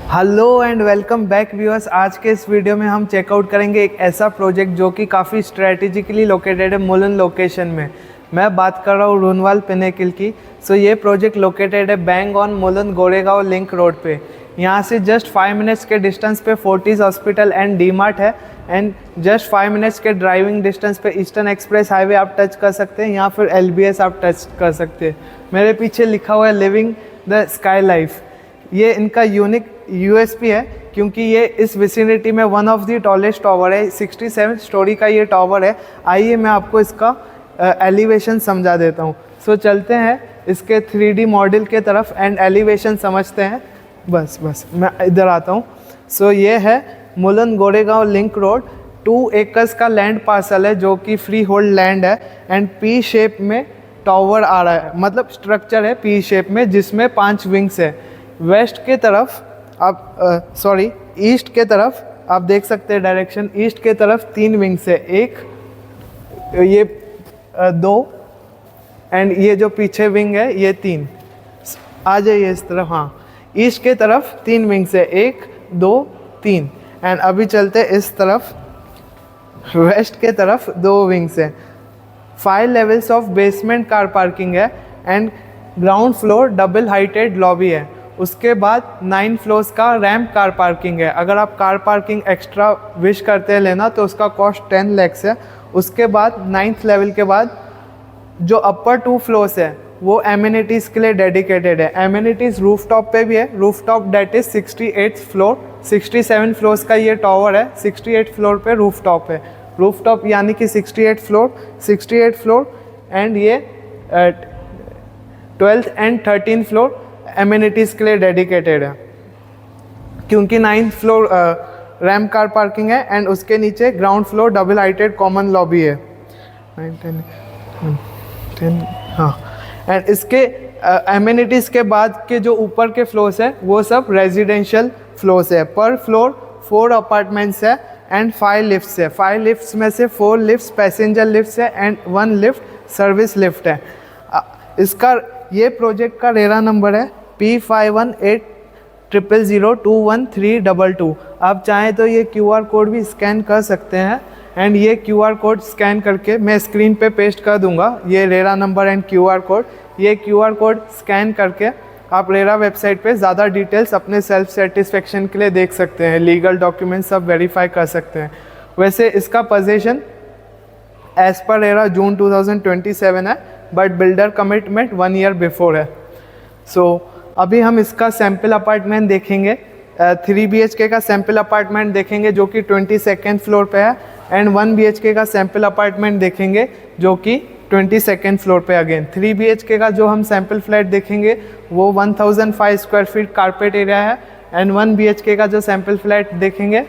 Hello and welcome back viewers. आज के इस वीडियो में हम चेकआउट करेंगे एक ऐसा प्रोजेक्ट जो कि काफ़ी स्ट्रेटेजिकली लोकेटेड है मुलन लोकेशन में। मैं बात कर रहा हूँ रूनवाल पिनेकल की। ये प्रोजेक्ट लोकेटेड है bang on Mulund Goregaon link road पे। यहाँ से जस्ट 5 मिनट्स के डिस्टेंस पे फोर्टिस हॉस्पिटल एंड डीमार्ट है एंड जस्ट 5 मिनट्स के ड्राइविंग डिस्टेंस पे ईस्टर्न एक्सप्रेस हाईवे आप टच कर सकते हैं या फिर LBS आप टच कर सकते हैं। मेरे पीछे लिखा हुआ है लिविंग द स्काई लाइफ। ये इनका यूनिक USP है क्योंकि ये इस विसिनिटी में one of the tallest tower है। 67 स्टोरी का ये टावर है। आइए मैं आपको इसका एलिवेशन समझा देता हूँ। चलते हैं इसके 3D मॉडल के तरफ एंड एलिवेशन समझते हैं। बस मैं इधर आता हूँ। ये है मुलन गोरेगांव लिंक रोड। 2 एकर्स का लैंड पार्सल है जो कि फ्री होल्ड लैंड है एंड P शेप में टावर आ रहा है, मतलब स्ट्रक्चर है P शेप में जिसमें 5 विंग्स है। वेस्ट के तरफ आप ईस्ट के तरफ आप देख सकते हैं डायरेक्शन। ईस्ट के तरफ 3 विंग्स है, एक ये 2 एंड ये जो पीछे विंग है ये 3। आ जाइए इस तरफ। हाँ, ईस्ट के तरफ 3 विंग्स है, 1 2 3 एंड अभी चलते इस तरफ। वेस्ट के तरफ 2 विंग्स है। 5 levels of basement car parking है and ground floor double heighted lobby है। उसके बाद 9 फ्लोर्स का रैम्प कार पार्किंग है। अगर आप कार पार्किंग एक्स्ट्रा विश करते हैं लेना तो उसका कॉस्ट 10 lakhs है। उसके बाद 9th लेवल के बाद जो अपर 2 फ्लोर्स है वो एमिनिटीज़ के लिए डेडिकेटेड है। एमिनिटीज़ रूफटॉप पे भी है। Rooftop that is 68th floor. 67 floors का ये टावर है। 68 फ्लोर पे रूफटॉप है। रूफटॉप यानी कि 68 फ्लोर एंड ये 12th and 13th floor amenities के लिए डेडिकेटेड है क्योंकि 9th floor ramp car parking है एंड उसके नीचे ground floor double heighted common lobby है। 9 10 हाँ, एंड इसके एमिनिटीज़ के बाद के जो ऊपर के फ्लोर्स है वो सब रेजिडेंशियल फ्लोर्स है। पर फ्लोर 4 अपार्टमेंट्स है एंड 5 लिफ्ट्स है। 5 लिफ्ट्स में से 4 लिफ्ट्स पैसेंजर लिफ्ट्स है एंड 1 लिफ्ट सर्विस लिफ्ट है। इसका ये प्रोजेक्ट का रेरा नंबर है P5180002132। आप चाहें तो ये QR कोड भी स्कैन कर सकते हैं एंड ये QR कोड स्कैन करके मैं स्क्रीन पे पेस्ट कर दूंगा। ये RERA number and QR code, ये QR कोड स्कैन करके आप रेरा वेबसाइट पे ज़्यादा डिटेल्स अपने सेल्फ सेटिस्फेक्शन के लिए देख सकते हैं। लीगल डॉक्यूमेंट्स सब वेरीफाई कर सकते हैं। वैसे इसका पोजीशन एज पर रेरा जून 2027 है but builder commitment 1 year before है। अभी हम इसका सैम्पल अपार्टमेंट देखेंगे। 3 BHK का सैम्पल अपार्टमेंट देखेंगे जो कि 22nd फ्लोर पे है एंड 1 BHK का सैम्पल अपार्टमेंट देखेंगे जो कि 22nd फ्लोर पे। अगेन 3 BHK का जो हम सैम्पल फ्लैट देखेंगे वो 1005 स्क्वायर फीट कारपेट एरिया है एंड 1 BHK का जो सैम्पल फ्लैट देखेंगे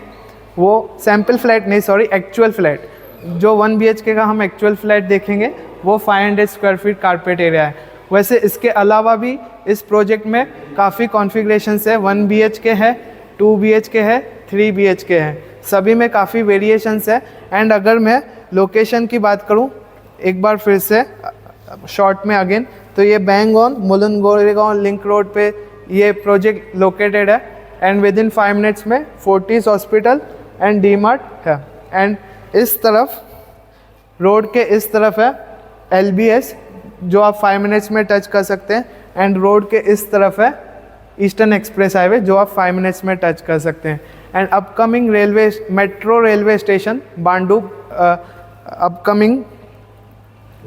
वो सैम्पल फ्लैट नहीं सॉरी एक्चुअल फ्लैट, जो 1 BHK का हम एक्चुअल फ्लैट देखेंगे वो 500 स्क्वायर फीट कारपेट एरिया है। वैसे इसके अलावा भी इस प्रोजेक्ट में काफ़ी कॉन्फ़िगरेशंस है। 1 BHK है, 2 BHK है, 3 BHK है, सभी में काफ़ी वेरिएशंस है। एंड अगर मैं लोकेशन की बात करूं एक बार फिर से शॉर्ट में अगेन, तो ये bang on Mulund Goregaon link road पे ये प्रोजेक्ट लोकेटेड है एंड विद इन 5 मिनट्स में फोर्टिस हॉस्पिटल एंड डीमार्ट है। एंड इस तरफ रोड के इस तरफ है LBS जो आप 5 मिनट्स में टच कर सकते हैं एंड रोड के इस तरफ है ईस्टर्न एक्सप्रेस हाईवे जो आप 5 मिनट्स में टच कर सकते हैं। And upcoming railway metro railway station Bhandup upcoming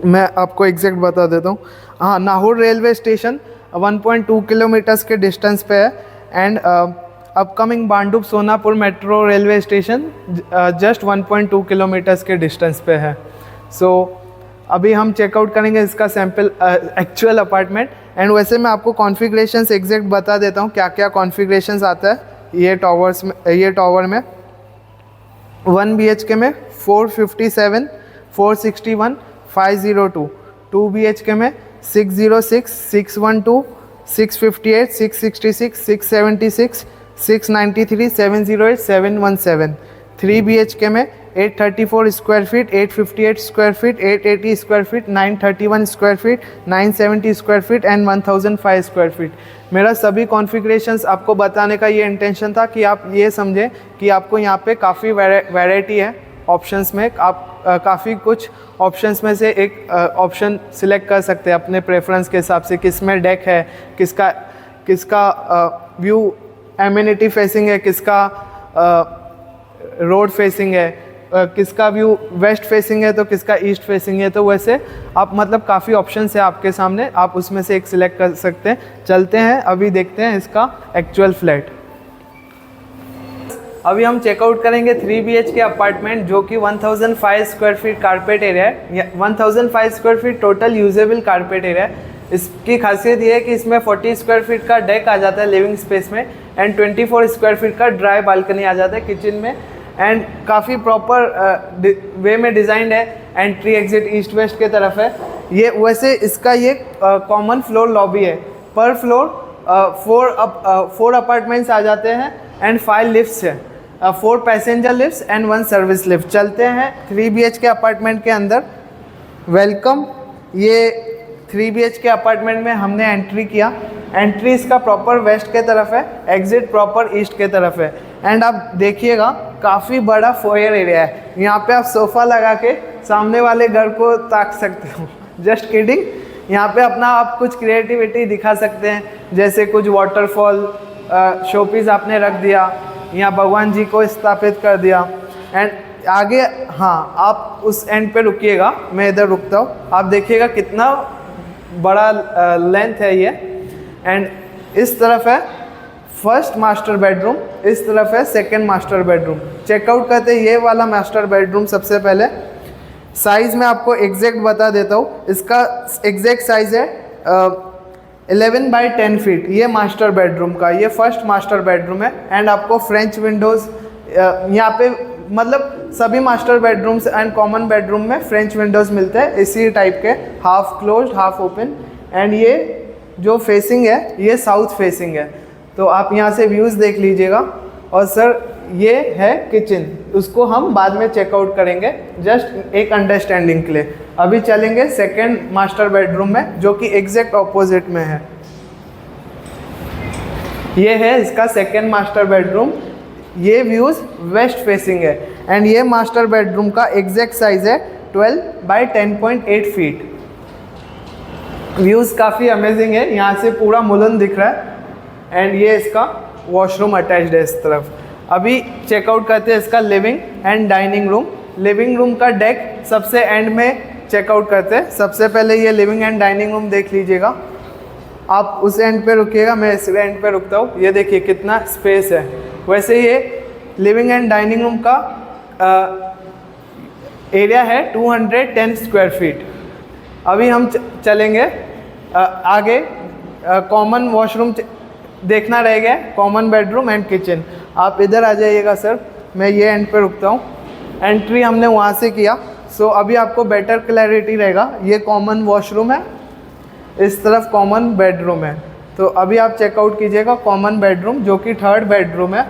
मैं आपको एग्जैक्ट बता देता हूँ। हाँ, नाहूर रेलवे स्टेशन 1.2 किलोमीटर्स के डिस्टेंस पे है and upcoming Bhandup Sonapur metro railway station just 1.2 kilometres के डिस्टेंस पे है। अभी हम चेकआउट करेंगे इसका सैम्पल एक्चुअल अपार्टमेंट एंड वैसे मैं आपको कॉन्फ़िगरेशंस एग्जैक्ट बता देता हूँ क्या क्या कॉन्फ़िगरेशंस आता है ये टावर में। 1 BHK में 457, 461, 502, 2 BHK में 606, 612, 658, 666, 676, 693, 708, 717, 3 BHK में 834 square feet, 858 square feet, 880 square feet, 931 square feet, 970 square feet and 1005 square feet. मेरा सभी कॉन्फ़िगरेशंस आपको बताने का ये इंटेंशन था कि आप ये समझें कि आपको यहाँ पे काफ़ी वैरायटी है ऑप्शंस में। आप काफ़ी कुछ ऑप्शंस में से एक ऑप्शन सिलेक्ट कर सकते हैं अपने प्रेफरेंस के हिसाब से, किसमें डेक है, किसका व्यू एमिनिटी फेसिंग है, किसका रोड फेसिंग है, किसका व्यू वेस्ट फेसिंग है तो किसका ईस्ट फेसिंग है। तो वैसे आप मतलब काफ़ी ऑप्शंस है आपके सामने, आप उसमें से एक सिलेक्ट कर सकते हैं। चलते हैं अभी देखते हैं इसका एक्चुअल फ्लैट। अभी हम चेकआउट करेंगे 3 BHK अपार्टमेंट जो कि 1005 स्क्वायर फीट कारपेट एरिया है। 1005 square feet total usable carpet area है। इसकी खासियत ये है कि इसमें 40 स्क्वायर फीट का डेक आ जाता है लिविंग स्पेस में एंड 24 स्क्वायर फीट का ड्राई बालकनी आ जाता है किचन में एंड काफ़ी प्रॉपर वे में डिज़ाइंड है। एंट्री एग्जिट ईस्ट वेस्ट के तरफ है ये। वैसे इसका ये कॉमन फ्लोर लॉबी है। पर फ्लोर 4 अपार्टमेंट्स आ जाते हैं एंड 5 लिफ्ट्स है, 4 passenger lifts and 1 service lift. चलते हैं 3 BHK अपार्टमेंट के अंदर। वेलकम, ये 3 BHK अपार्टमेंट में हमने एंट्री किया। एंट्री इसका प्रॉपर वेस्ट के तरफ है, एग्जिट प्रॉपर ईस्ट के तरफ है एंड आप देखिएगा काफ़ी बड़ा फोयर एरिया है। यहाँ पे आप सोफ़ा लगा के सामने वाले घर को ताक सकते हो। जस्ट किडिंग, यहाँ पे अपना आप कुछ क्रिएटिविटी दिखा सकते हैं, जैसे कुछ वाटरफॉल शोपीस आपने रख दिया, यहाँ भगवान जी को स्थापित कर दिया एंड आगे। हाँ, आप उस एंड पे रुकिएगा, मैं इधर रुकता हूँ। आप देखिएगा कितना बड़ा लेंथ है ये एंड इस तरफ है फर्स्ट मास्टर बेडरूम, इस तरफ है सेकंड मास्टर बेडरूम। चेकआउट करते हैं ये वाला मास्टर बेडरूम। सबसे पहले साइज़ में आपको एग्जैक्ट बता देता हूँ। इसका एग्जैक्ट साइज़ है 11 बाई 10 फीट। ये मास्टर बेडरूम का, ये फर्स्ट मास्टर बेडरूम है एंड आपको फ्रेंच विंडोज़ यहाँ पे मतलब सभी master bedrooms and common bedroom में फ्रेंच विंडोज़ मिलते हैं इसी टाइप के, half closed half open. And ये जो फेसिंग है ये साउथ फेसिंग है, तो आप यहाँ से व्यूज़ देख लीजिएगा। और सर ये है किचन, उसको हम बाद में चेकआउट करेंगे, जस्ट एक अंडरस्टैंडिंग के लिए। अभी चलेंगे सेकंड मास्टर बेडरूम में जो कि एग्जैक्ट ऑपोजिट में है। ये है इसका सेकंड मास्टर बेडरूम। ये व्यूज़ वेस्ट फेसिंग है एंड ये मास्टर बेडरूम का एग्जैक्ट साइज़ है 12 बाई 10.8 फीट। व्यूज़ काफ़ी अमेजिंग है, यहाँ से पूरा मुलन दिख रहा है एंड ये इसका वॉशरूम अटैच्ड है इस तरफ। अभी चेकआउट करते हैं इसका living and dining room. Living room का डेक सबसे एंड में चेकआउट करते हैं। सबसे पहले ये लिविंग एंड डाइनिंग रूम देख लीजिएगा। आप उस एंड पे रुकिएगा, मैं इस एंड पे रुकता हूँ। ये देखिए कितना स्पेस है। वैसे ये लिविंग एंड डाइनिंग रूम का एरिया है 210 स्क्वायर फीट। अभी हम चलेंगे आगे। कॉमन वॉशरूम देखना रह गया, कॉमन बेडरूम एंड किचन। आप इधर आ जाइएगा सर, मैं ये एंड पे रुकता हूँ। एंट्री हमने वहाँ से किया, सो अभी आपको बेटर क्लैरिटी रहेगा। ये कॉमन वॉशरूम है, इस तरफ कॉमन बेडरूम है। तो अभी आप चेकआउट कीजिएगा कॉमन बेडरूम जो कि थर्ड बेडरूम है।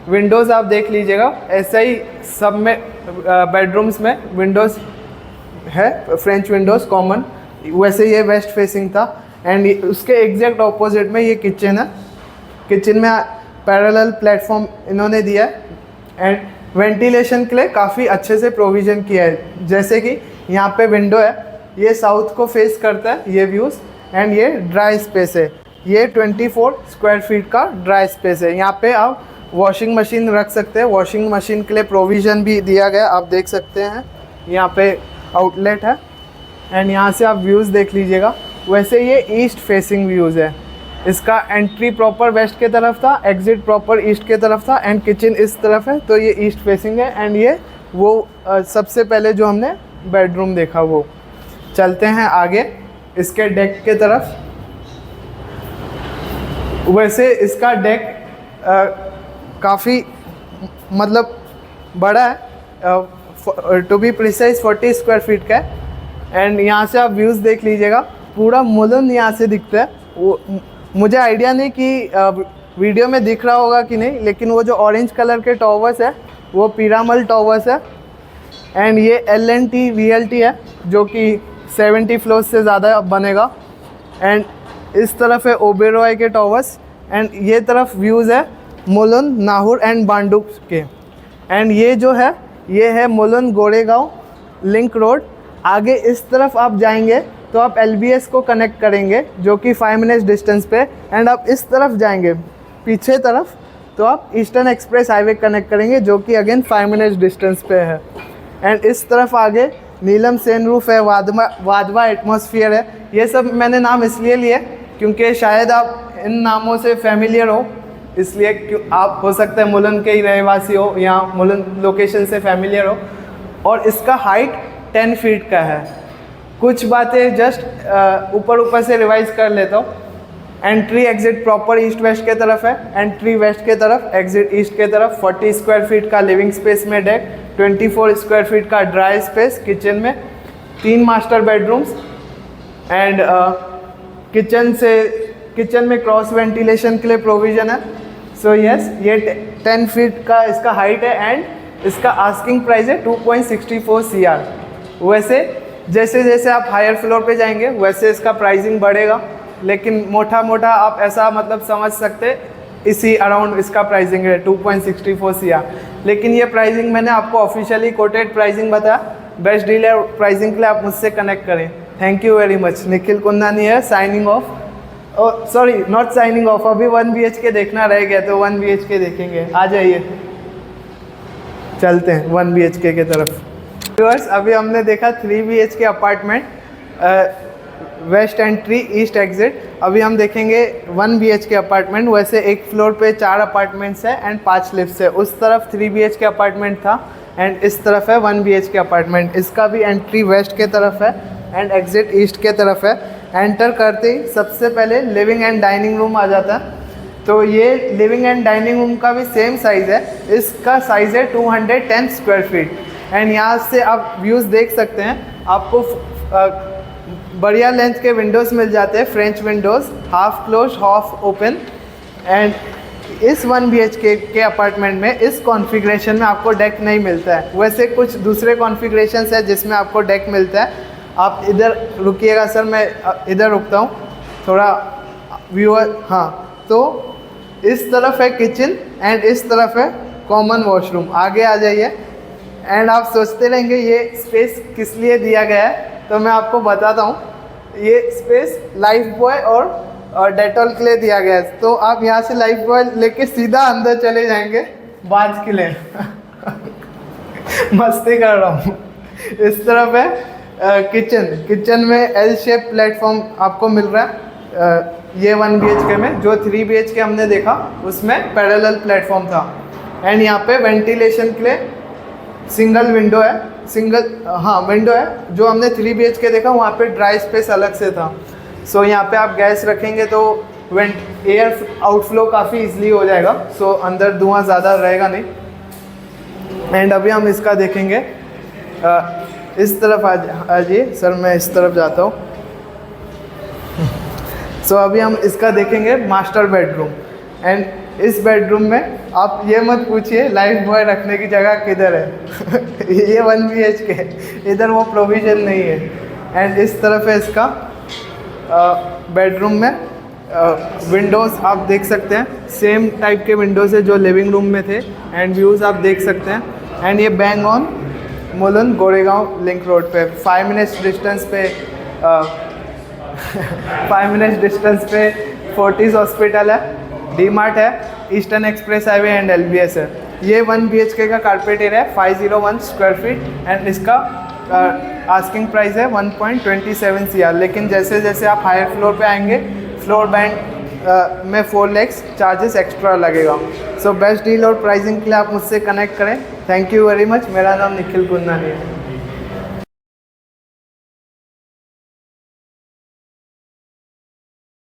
विंडोज़ आप देख लीजिएगा, ऐसा ही सब में बेडरूम्स में विंडोज़ है, फ्रेंच विंडोज़ कॉमन। वैसे ये वेस्ट फेसिंग था एंड उसके एग्जैक्ट ऑपोजिट में ये किचन है। किचन में पैरेलल प्लेटफॉर्म इन्होंने दिया है एंड वेंटिलेशन के लिए काफ़ी अच्छे से प्रोविज़न किया है। जैसे कि यहाँ पे विंडो है, ये साउथ को फेस करता है ये व्यूज़ एंड ये ड्राई स्पेस है। ये 24 स्क्वायर फीट का ड्राई स्पेस है। यहाँ पे आप वॉशिंग मशीन रख सकते हैं। वॉशिंग मशीन के लिए प्रोविज़न भी दिया गया, आप देख सकते हैं। यहाँ पे आउटलेट है एंड यहाँ से आप व्यूज़ देख लीजिएगा। वैसे ये ईस्ट फेसिंग व्यूज़ है। इसका एंट्री प्रॉपर वेस्ट के तरफ था, एग्जिट प्रॉपर ईस्ट के तरफ था एंड किचन इस तरफ है, तो ये ईस्ट फेसिंग है। एंड ये वो सबसे पहले जो हमने बेडरूम देखा वो। चलते हैं आगे इसके डेक के तरफ। वैसे इसका डेक काफ़ी मतलब बड़ा है, to be precise 40 square feet का है। एंड यहाँ से आप व्यूज़ देख लीजिएगा, पूरा मुलन यहाँ से दिखता है। वो मुझे आइडिया नहीं कि वीडियो में दिख रहा होगा कि नहीं, लेकिन वो जो ऑरेंज कलर के टॉवर्स है वो पीरामल टॉवर्स है। एंड ये L&T Realty है जो कि 70 फ्लोर से ज़्यादा बनेगा। एंड इस तरफ है ओबेरॉय के टॉवर्स। एंड ये तरफ व्यूज़ है मुलुंड, नाहूर एंड बांडुप के। एंड ये जो है ये है मुलुंड गोरेगांव लिंक रोड। आगे इस तरफ आप जाएंगे तो आप LBS को कनेक्ट करेंगे जो कि 5 मिनट्स डिस्टेंस पे। एंड आप इस तरफ जाएंगे पीछे तरफ तो आप ईस्टर्न एक्सप्रेस हाईवे कनेक्ट करेंगे जो कि अगेन 5 मिनट्स डिस्टेंस पे है। एंड इस तरफ आगे नीलम सनरूफ है, वाधवा एटमॉस्फेयर है। ये सब मैंने नाम इसलिए लिए क्योंकि शायद आप इन नामों से फैमिलियर हो, इसलिए क्यों आप हो सकता है मुलुंड के ही रहवासी हो या मुलुंड लोकेशन से फैमिलियर हो। और इसका हाइट 10 फीट का है। कुछ बातें जस्ट ऊपर से रिवाइज कर लेता हूँ। Entry exit proper east west के तरफ है, एंट्री वेस्ट के तरफ, एग्जिट ईस्ट के तरफ। 40 स्क्वायर फीट का लिविंग स्पेस में डेक, 24 स्क्वायर फीट का ड्राई स्पेस किचन में, 3 मास्टर बेडरूम्स। एंड किचन में क्रॉस वेंटिलेशन के लिए प्रोविज़न है। सो यस, ये 10 फीट का इसका हाइट है। एंड इसका आस्किंग प्राइस है 2.64 CR। वैसे जैसे जैसे आप हायर फ्लोर पे जाएंगे वैसे इसका प्राइसिंग बढ़ेगा, लेकिन मोटा आप ऐसा मतलब समझ सकते इसी अराउंड इसका प्राइसिंग है 2.64 CR। लेकिन ये प्राइसिंग मैंने आपको ऑफिशियली कोटेड प्राइसिंग बताया। बेस्ट डीलर प्राइसिंग के लिए आप मुझसे कनेक्ट करें। Thank you very much. Nikhil Kundani है, signing off. Sorry, not signing off, अभी 1 BHK देखना रह गया तो 1 BHK देखेंगे। आ जाइए, चलते हैं 1 BHK के तरफ। व्यूअर्स, अभी हमने देखा 3 BHK apartment, west entry east exit. अभी हम देखेंगे 1 BHK अपार्टमेंट। वैसे एक फ्लोर पे 4 अपार्टमेंट्स है एंड 5 लिफ्ट्स है। उस तरफ 3 BHK अपार्टमेंट था एंड इस तरफ है 1 BHK अपार्टमेंट। इसका भी एंट्री वेस्ट के तरफ है एंड एग्जिट ईस्ट के तरफ है। एंटर करते ही सबसे पहले लिविंग एंड डाइनिंग रूम आ जाता है। तो ये लिविंग एंड डाइनिंग रूम का भी सेम साइज़ है। इसका साइज़ है 210 स्क्वायर फीट। एंड यहाँ से आप व्यूज़ देख सकते हैं। आपको बढ़िया लेंथ के विंडोज़ मिल जाते हैं, French Windows, half close half open. And इस 1 BHK के अपार्टमेंट में इस कॉन्फ़िगरेशन में आपको डेक नहीं मिलता है। वैसे कुछ दूसरे कॉन्फ़िगरेशंस है जिसमें आपको डेक मिलता है। आप इधर रुकिएगा सर, मैं इधर रुकता हूँ थोड़ा व्यूअर। हाँ, तो इस तरफ है किचन एंड इस तरफ है कॉमन वॉशरूम। आगे आ जाइए। एंड आप सोचते रहेंगे ये स्पेस किस लिए दिया गया है, तो मैं आपको बताता हूँ। ये स्पेस लाइफ बॉय और डेटॉल के लिए दिया गया है। तो आप यहाँ से लाइफ बॉय लेके सीधा अंदर चले जाएंगे बाज के लिए। मस्ती कर रहा हूँ। इस तरफ है किचन में L शेप प्लेटफॉर्म आपको मिल रहा है। ये 1 BHK में, जो 3 BHK हमने देखा उसमें पैरेलल प्लेटफॉर्म था। एंड यहाँ पे वेंटिलेशन के लिए सिंगल विंडो है, विंडो है। जो हमने 3 BHK देखा वहाँ पे ड्राई स्पेस अलग से था। सो यहाँ पे आप गैस रखेंगे तो एयर आउटफ्लो काफ़ी इजीली हो जाएगा। सो अंदर धुआं ज़्यादा रहेगा नहीं। एंड अभी हम इसका देखेंगे। इस तरफ आ जाइए सर, मैं इस तरफ जाता हूँ। सो अभी हम इसका देखेंगे मास्टर बेडरूम। एंड इस बेडरूम में आप ये मत पूछिए लाइफ बॉय रखने की जगह किधर है। ये 1 BHK, इधर वो प्रोविज़न नहीं है। एंड इस तरफ है इसका बेडरूम में विंडोज़ आप देख सकते हैं, सेम टाइप के विंडोज़ है जो लिविंग रूम में थे। एंड व्यूज़ आप देख सकते हैं। एंड ये bang on Mulund Goregaon link road पे 5 मिनट्स डिस्टेंस पे 5 मिनट्स डिस्टेंस पे फोर्टिस हॉस्पिटल है, डीमार्ट है, eastern Express highway and LBS है। ये 1 BHK का कारपेट एरिया है, 501 स्क्वायर फीट। एंड इसका आस्किंग प्राइस है 1.27 CR। लेकिन जैसे जैसे आप हायर फ्लोर पे आएंगे फ्लोर बैंड में 4 लाख चार्जेस एक्स्ट्रा लगेगा। सो बेस्ट डील और प्राइसिंग के लिए आप मुझसे कनेक्ट करें। Thank you very much. मेरा नाम निखिल कुंदानी है।